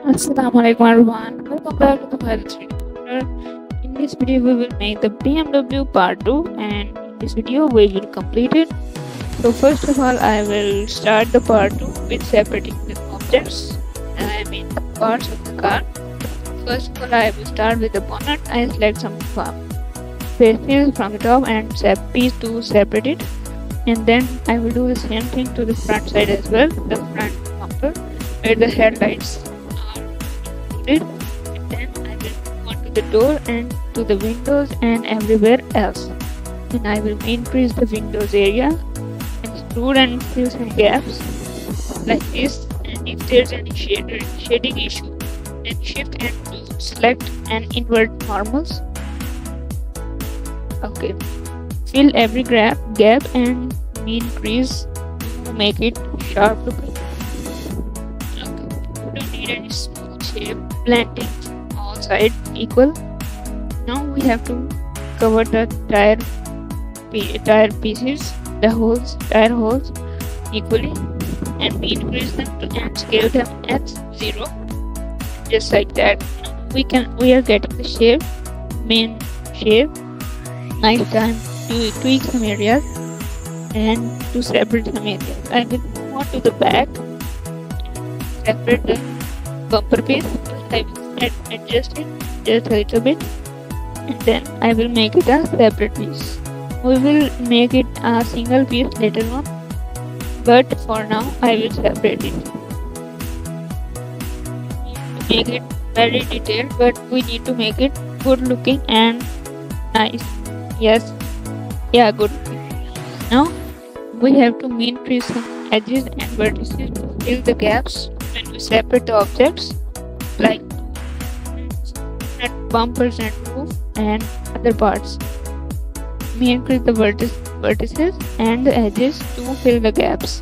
Assalamualaikum everyone. Welcome back to the Pilot Street Corner. In this video, we will make the BMW Part 2, and in this video, we will complete it. So first of all, I will start the Part 2 with separating the objects. I mean the parts of the car. First of all, I will start with the bonnet. I select some faces from the top and piece to separate it. And then I will do the same thing to the front side as well, the front bumper where the headlights and then I will go to the door and to the windows and everywhere else. Then I will increase the windows area, extrude and fill some gaps like this. And if there's any shading issue, then shift and to select and invert normals. Okay, fill every gap and increase to make it sharp looking. Okay, we don't need any smooth shape, blending all sides equal. Now we have to cover the tire pieces, the tire holes equally, and we increase them and scale them at 0, just like that. We are getting the main shape. Nice time to tweak some areas and to separate some areas. I will move on to the back, separate the bumper piece. I will adjust it just a little bit, and then I will make it a separate piece. We will make it a single piece later on, but for now I will separate it. Make it very detailed, but we need to make it good looking and nice. Yes, yeah, good. Now we have to increase some edges and vertices to fill the gaps when we separate the objects, like bumpers and roof and other parts. We increase the vertices and the edges to fill the gaps.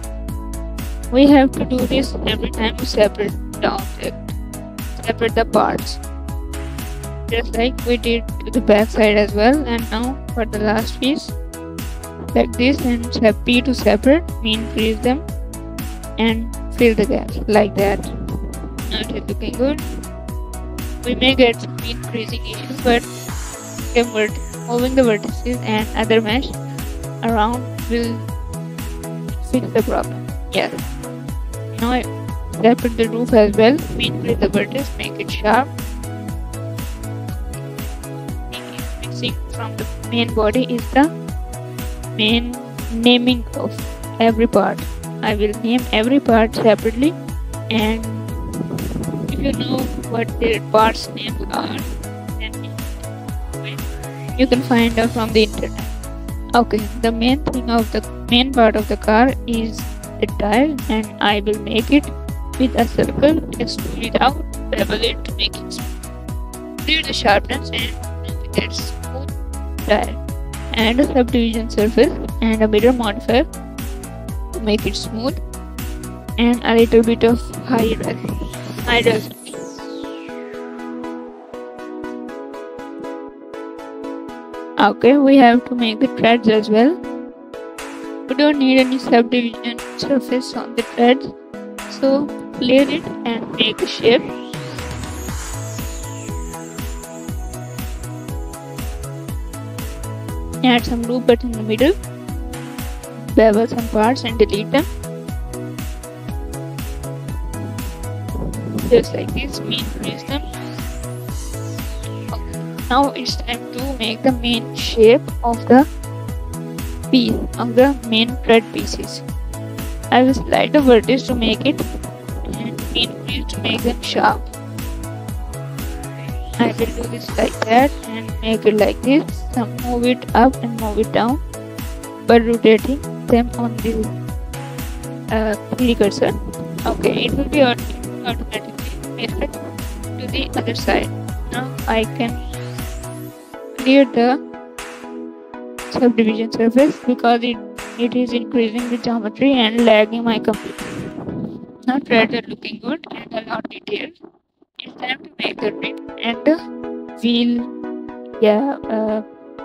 We have to do this every time we separate the object, separate the parts, just like we did to the back side as well. And now for the last piece, like this, and P to separate, we increase them and fill the gaps like that. Now it is looking good. We may get some increasing issues, but moving the vertices and other mesh around will fix the problem. Yes. Now I separate the roof as well. We increase the vertex, make it sharp. Mixing from the main body is the main naming of every part. I will name every part separately, and if you know what their parts names are, then you can find out from the internet. Okay, the main part of the car is the tire, and I will make it with a circle, extrude it out, bevel it to make it smooth. Clear the sharpness and with that smooth tire, and a subdivision surface and a mirror modifier to make it smooth, and a little bit of high resolution. Okay, we have to make the threads as well. We don't need any subdivision surface on the threads, so clear it and make a shape. Add some loop button in the middle, bevel some parts and delete them. Just like this, we increase them. Okay. Now it's time to make the main shape of the piece, of the main thread pieces. I will slide the vertex to make it, and increase to make them sharp. I will do this like that and make it like this. Some move it up and move it down by rotating them on the 3D cursor. Okay, it will be automatically mirrored to the other side. Now I can clear the subdivision surface because it is increasing the geometry and lagging my computer. Now threads are looking good and a lot detailed. It's time to make the rim and the wheel.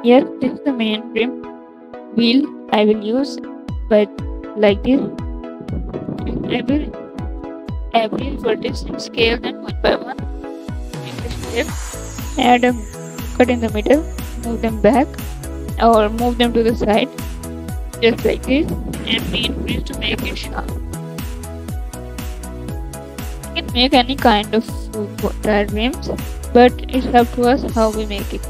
Yes, this is the main rim wheel I will use, but like this. I will every vertex and scale them one by one. Make the shape. Add a cut in the middle. Move them back or move them to the side, just like this, and we increase to make it sharp. We can make any kind of diagrams, but it's up to us how we make it.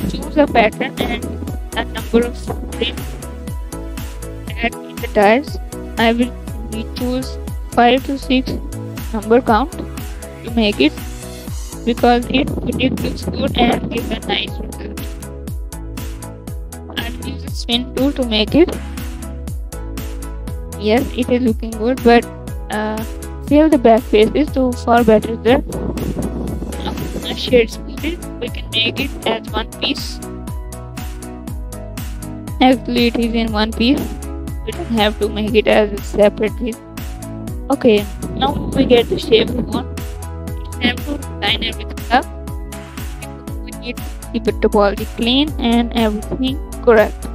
Choose a pattern and a number of rims. Add in the tires. I will choose 5 to 6 number count to make it, because it looks good and gives a nice result. I will use a spin tool to make it. Yes, it is looking good, but fill the back faces to for better result. A shade split, we can make it as one piece. Actually, it is in one piece. We don't have to make it as a separate piece. Okay, now we get the shape we want. We have to line everything up. We need to keep the topology clean and everything correct.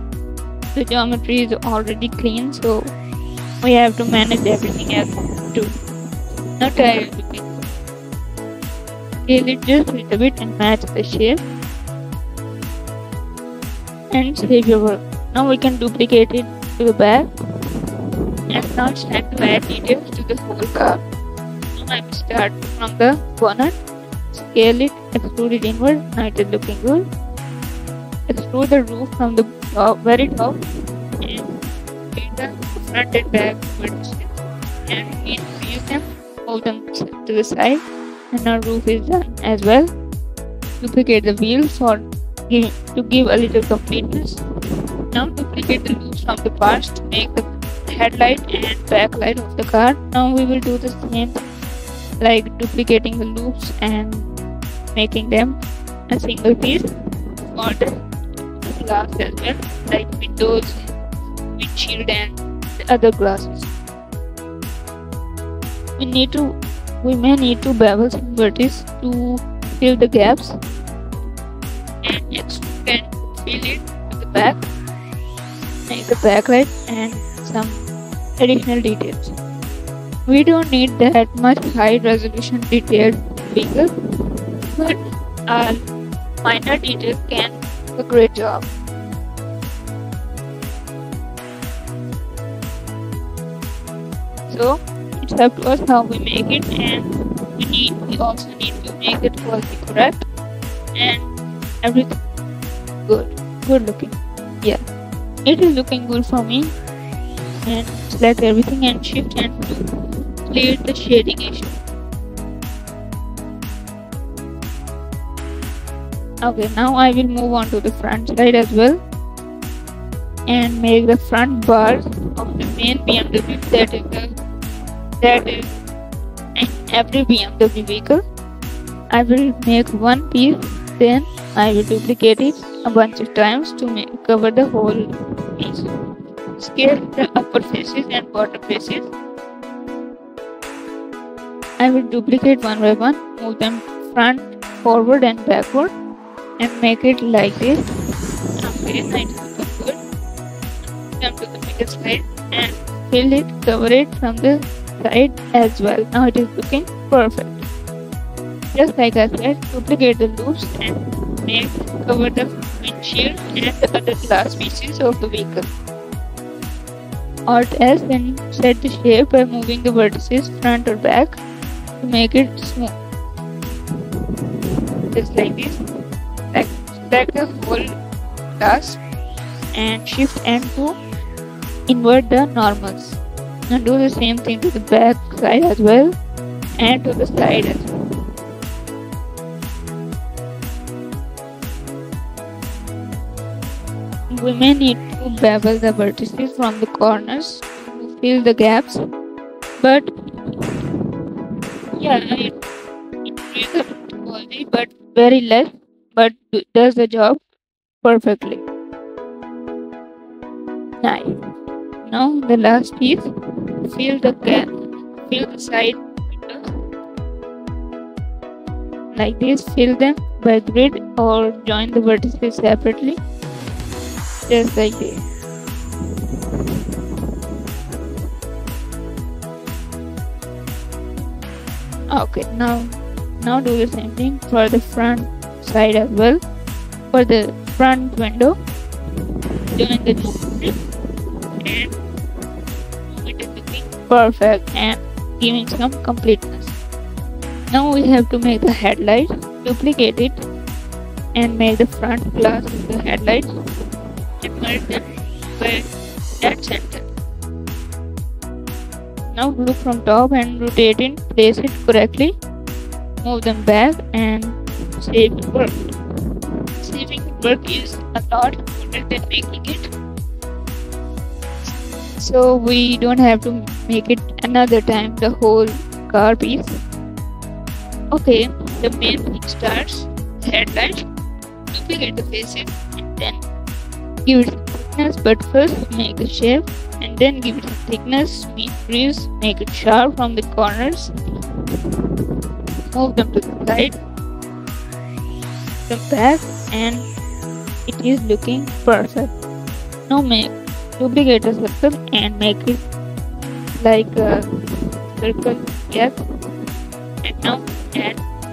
The geometry is already clean, so we have to manage everything as to not try everything. Scale it just a little bit and match the shape. And save your work. Now we can duplicate it to the back. And now it's time to add details to the whole car. Now I will start from the bonnet. Scale it, extrude it inward. Now it is looking good. Extrude the roof from the very top and create the front and back vertices. And increase them, hold them to the side. And our roof is done as well. Duplicate the wheels to give a little completeness. Now duplicate the loops from the parts to make the headlight and backlight of the car. Now we will do the same thing, like duplicating the loops and making them a single piece for the glass as well, like windows, windshield and the other glasses. We may need to bevel some vertices to fill the gaps, and next we can fill it to the back, make the backlight and some additional details. We don't need that much high resolution detailed vehicle, but our minor details can do a great job. So it's up to us how we make it, and we also need to make the quality correct and everything good looking. Yeah, it is looking good for me. And select everything and shift and clear the shading issue. Okay, now I will move on to the front side as well and make the front bars of the main BMW that is in every BMW vehicle. I will make one piece, then I will duplicate it a bunch of times to cover the whole piece. Scale the upper faces and bottom faces. I will duplicate one by one, move them front, forward and backward and make it like this. Okay, now it is looking good. Come to the bigger side and fill it, cover it from the side as well. Now it is looking perfect. Just like I said, duplicate the loops and cover the windshield and the other glass pieces of the vehicle. Alt S and set the shape by moving the vertices front or back to make it smooth. Just like this. Select the whole glass and shift N to invert the normals. Now do the same thing to the back side as well and to the side as well. We may need to bevel the vertices from the corners to fill the gaps, but yeah, it increases the quality, but very less, but does the job perfectly. Nice. Now the last piece, fill the side windows like this. Fill them by grid or join the vertices separately. Just like this. Okay, now do the same thing for the front side as well. For the front window, join the loop and it is looking perfect and giving some completeness. Now we have to make the headlight. Duplicate it and make the front glass of the headlights and merge them by that center. Now look from top and rotate it, place it correctly, move them back and save the work. Saving the work is a lot important than making it, so we don't have to make it another time, the whole car piece. Okay, the main thing starts headlight. Duplicate the faces and then give it some thickness, but first make the shape and then give it some thickness, crease, make it sharp from the corners, move them to the side, the back, and it is looking perfect. Now duplicate a circle and make it like a circle, yes. And now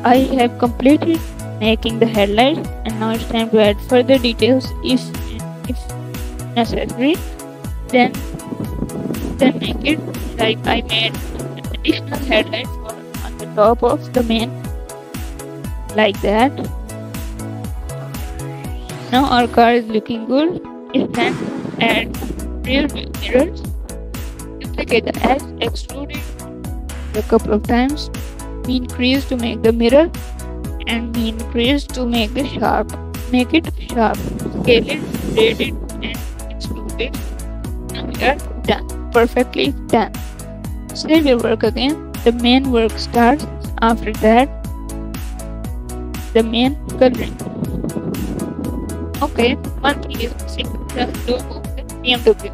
I have completed making the headlight, and now it's time to add further details if necessary. Then make it like I made an additional headlight on the top of the main, like that. Now our car is looking good. It's time to add rear view mirrors. Duplicate the edge, extrude it a couple of times, mean crease to make the mirror, and mean crease to make it sharp. Scale it, grade it, and extrude it. Now we are done. Perfectly done. Save your work again. The main work starts after that. The main coloring. Okay, one thing is missing, the logo of the BMW.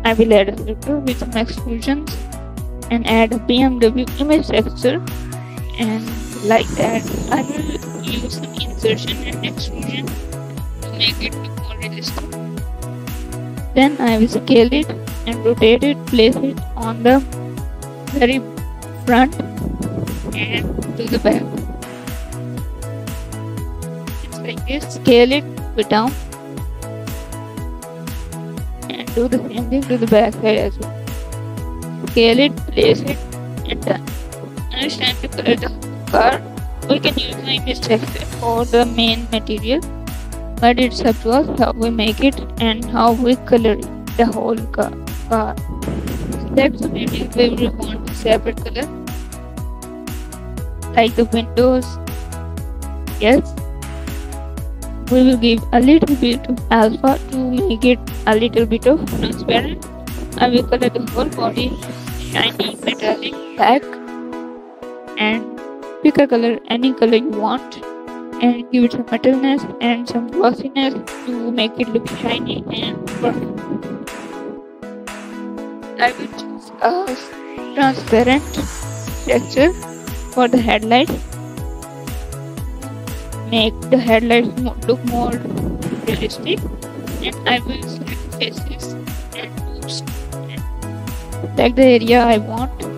I will add a filter with some exclusions and add a BMW image texture, and like that I will use some insertion and extrusion to make it look more realistic. Then I will scale it and rotate it, place it on the very front and to the back. It's like this. Scale it, put down, and do the same thing to the back side as well. Scale it, place it, and done. Now it's time to color the car. We can use the image texture for the main material, but it's up to us how we make it and how we color it, the whole car. Select the material we want a separate color, like the windows. Yes, we will give a little bit of alpha to make it a little bit of transparent. I will color the whole body shiny metallic black, and pick a color, any color you want, and give it some metalness and some glossiness to make it look shiny and perfect. I will choose a transparent texture for the headlight. Make the headlights look more realistic, and I will select faces and roofs and select the area I want to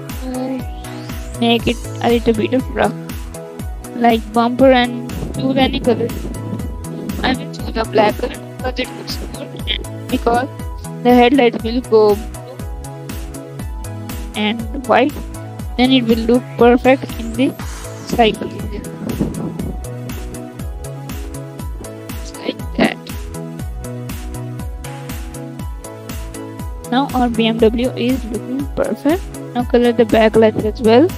make it a little bit of rough, like bumper, and choose any color. I will choose a black color because it looks good, and because the headlights will go blue and white, then it will look perfect in the cycle. Like that. Now our BMW is looking perfect. Now color the backlights as well.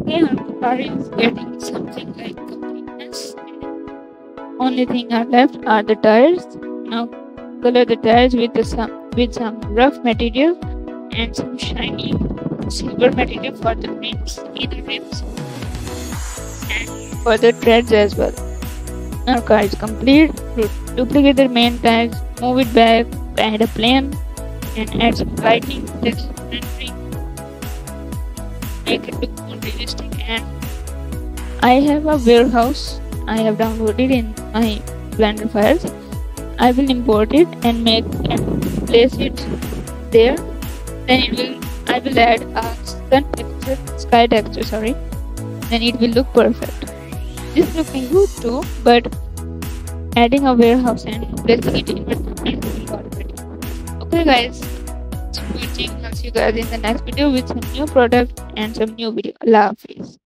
Okay, our car is getting something like completeness. Only thing are left are the tires. Now color the tires with some rough material and some shiny silver material for the rims, inner rims, and for the treads as well. Our car is complete. Duplicate the main tires, move it back, add a plane, and add some lighting, text, rendering. Make it look more realistic, and I have a warehouse I have downloaded in my Blender files. I will import it and make and place it there. Then I will add a sky texture, sorry. Then it will look perfect. This is looking good too, but adding a warehouse and placing it in the already. Okay guys, thanks for watching. I'll see you guys in the next video with some new product and some new video. Allah Hafiz.